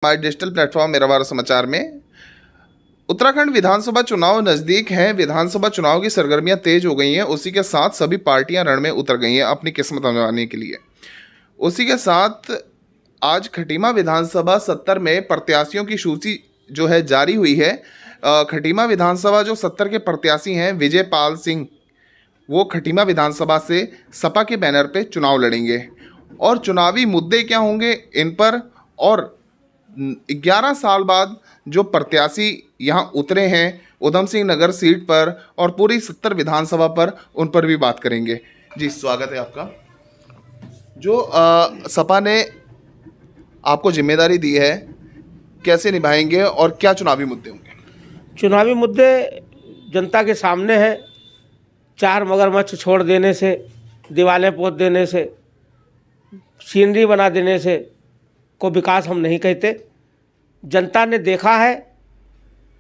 हमारे digital platform मेरा भारत समाचार में उत्तराखंड विधानसभा चुनाव नज़दीक हैं। विधानसभा चुनाव की सरगर्मियां तेज हो गई हैं। उसी के साथ सभी पार्टियां रण में उतर गई हैं अपनी किस्मत आजमाने के लिए। उसी के साथ आज खटीमा विधानसभा 70 में प्रत्याशियों की सूची जो है जारी हुई है। खटीमा विधानसभा जो 70 के प्रत्याशी हैं विजय पाल सिंह, वो खटीमा विधानसभा से सपा के बैनर पे चुनाव लड़ेंगे। और चुनावी मुद्दे क्या होंगे इन पर, और 11 साल बाद जो प्रत्याशी यहाँ उतरे हैं उधम सिंह नगर सीट पर और पूरी 70 विधानसभा पर, उन पर भी बात करेंगे। जी स्वागत है आपका। जो सपा ने आपको जिम्मेदारी दी है, कैसे निभाएंगे और क्या चुनावी मुद्दे होंगे? चुनावी मुद्दे जनता के सामने हैं। 4 मगरमच्छ छोड़ देने से, दीवारें पोत देने से, सीनरी बना देने से को विकास हम नहीं कहते। जनता ने देखा है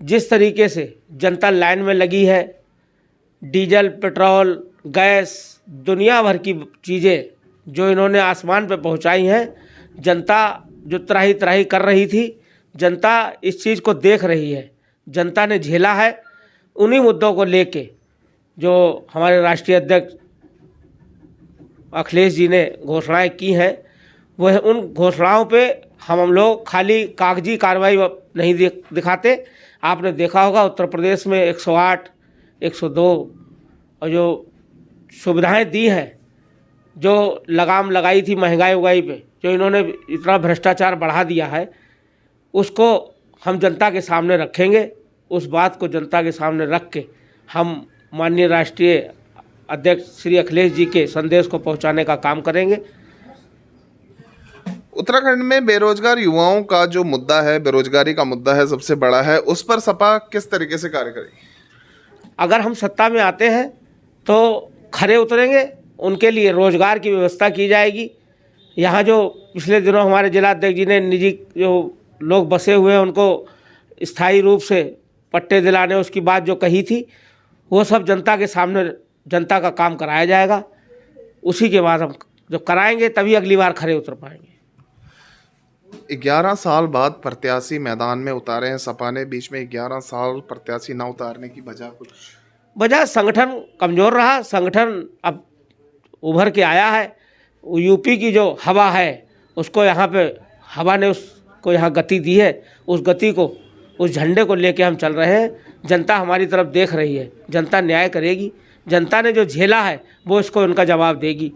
जिस तरीके से जनता लाइन में लगी है। डीजल, पेट्रोल, गैस, दुनिया भर की चीज़ें जो इन्होंने आसमान पे पहुंचाई हैं, जनता जो त्राही त्राही कर रही थी, जनता इस चीज़ को देख रही है, जनता ने झेला है। उन्हीं मुद्दों को लेके जो हमारे राष्ट्रीय अध्यक्ष अखिलेश जी ने घोषणाएं की हैं, वह उन घोषणाओं पे हम लोग खाली कागजी कार्रवाई नहीं दिखाते। आपने देखा होगा उत्तर प्रदेश में 108, 102 और जो सुविधाएं दी हैं, जो लगाम लगाई थी महंगाई उगाई पे, जो इन्होंने इतना भ्रष्टाचार बढ़ा दिया है, उसको हम जनता के सामने रखेंगे। उस बात को जनता के सामने रख के हम माननीय राष्ट्रीय अध्यक्ष श्री अखिलेश जी के संदेश को पहुंचाने का काम करेंगे। उत्तराखंड में बेरोजगार युवाओं का जो मुद्दा है, बेरोजगारी का मुद्दा है, सबसे बड़ा है। उस पर सपा किस तरीके से कार्य करेगी? अगर हम सत्ता में आते हैं तो खरे उतरेंगे, उनके लिए रोजगार की व्यवस्था की जाएगी। यहाँ जो पिछले दिनों हमारे जिलाध्यक्ष जी ने निजी जो लोग बसे हुए हैं उनको स्थायी रूप से पट्टे दिलाने, उसकी बात जो कही थी, वो सब जनता के सामने जनता का काम कराया जाएगा। उसी के बाद हम जब कराएंगे तभी अगली बार खरे उतर पाएंगे। 11 साल बाद प्रत्याशी मैदान में उतारे हैं सपा ने। बीच में 11 साल प्रत्याशी ना उतारने की वजह कुछ? वजह संगठन कमज़ोर रहा। संगठन अब उभर के आया है। यूपी की जो हवा है उसको यहाँ पे हवा ने उसको यहाँ गति दी है। उस गति को, उस झंडे को लेके हम चल रहे हैं। जनता हमारी तरफ देख रही है, जनता न्याय करेगी। जनता ने जो झेला है वो इसको उनका जवाब देगी।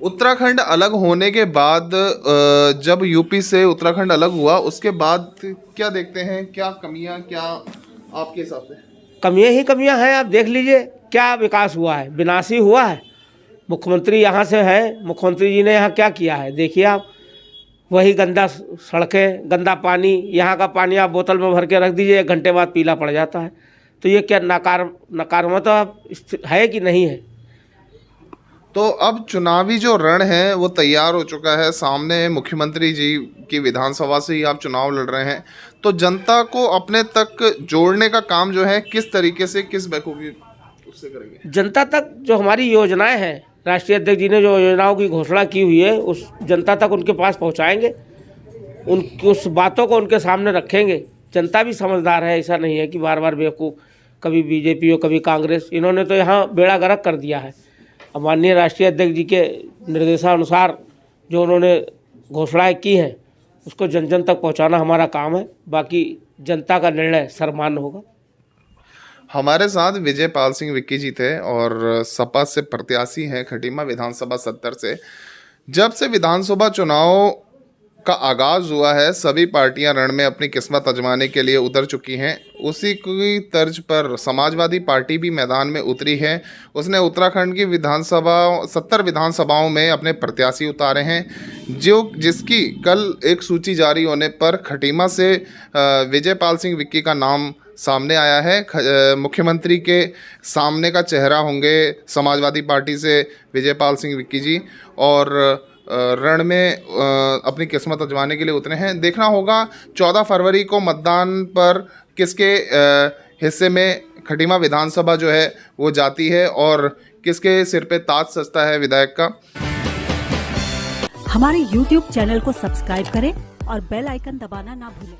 उत्तराखंड अलग होने के बाद, जब यूपी से उत्तराखंड अलग हुआ, उसके बाद क्या देखते हैं, क्या कमियां, क्या आपके हिसाब से? कमियां ही कमियां हैं। आप देख लीजिए क्या विकास हुआ है, विनाशी हुआ है। मुख्यमंत्री यहाँ से है, मुख्यमंत्री जी ने यहाँ क्या किया है देखिए आप। वही गंदा सड़कें, गंदा पानी। यहाँ का पानी आप बोतल में भर के रख दीजिए, 1 घंटे बाद पीला पड़ जाता है। तो ये क्या नकारात्मक है कि नहीं है? तो अब चुनावी जो रण है वो तैयार हो चुका है। सामने मुख्यमंत्री जी की विधानसभा से ही आप चुनाव लड़ रहे हैं, तो जनता को अपने तक जोड़ने का काम जो है किस तरीके से, किस बखूबी उससे करेंगे? जनता तक जो हमारी योजनाएं हैं, राष्ट्रीय अध्यक्ष जी ने जो योजनाओं की घोषणा की हुई है, उस जनता तक उनके पास पहुंचाएंगे। उस बातों को उनके सामने रखेंगे। जनता भी समझदार है, ऐसा नहीं है कि बार बार बेवकूफ़, कभी बीजेपी हो कभी कांग्रेस। इन्होंने तो यहाँ बेड़ा गर्क कर दिया है। माननीय राष्ट्रीय अध्यक्ष जी के निर्देशानुसार जो उन्होंने घोषणाएं की हैं उसको जन जन तक पहुंचाना हमारा काम है। बाकी जनता का निर्णय सर्वमान्य होगा। हमारे साथ विजय पाल सिंह विक्की जी थे और सपा से प्रत्याशी हैं खटीमा विधानसभा 70 से। जब से विधानसभा चुनाव का आगाज हुआ है, सभी पार्टियां रण में अपनी किस्मत आजमाने के लिए उतर चुकी हैं। उसी की तर्ज पर समाजवादी पार्टी भी मैदान में उतरी है। उसने उत्तराखंड की 70 विधानसभाओं में अपने प्रत्याशी उतारे हैं, जिसकी कल एक सूची जारी होने पर खटीमा से विजय पाल सिंह विक्की का नाम सामने आया है। मुख्यमंत्री के सामने का चेहरा होंगे समाजवादी पार्टी से विजय पाल सिंह विक्की जी, और रण में अपनी किस्मत आजमाने के लिए उतरे हैं। देखना होगा 14 फरवरी को मतदान पर किसके हिस्से में खटीमा विधानसभा जो है वो जाती है और किसके सिर पे ताज सजता है विधायक का। हमारे YouTube चैनल को सब्सक्राइब करें और बेल आइकन दबाना ना भूलें।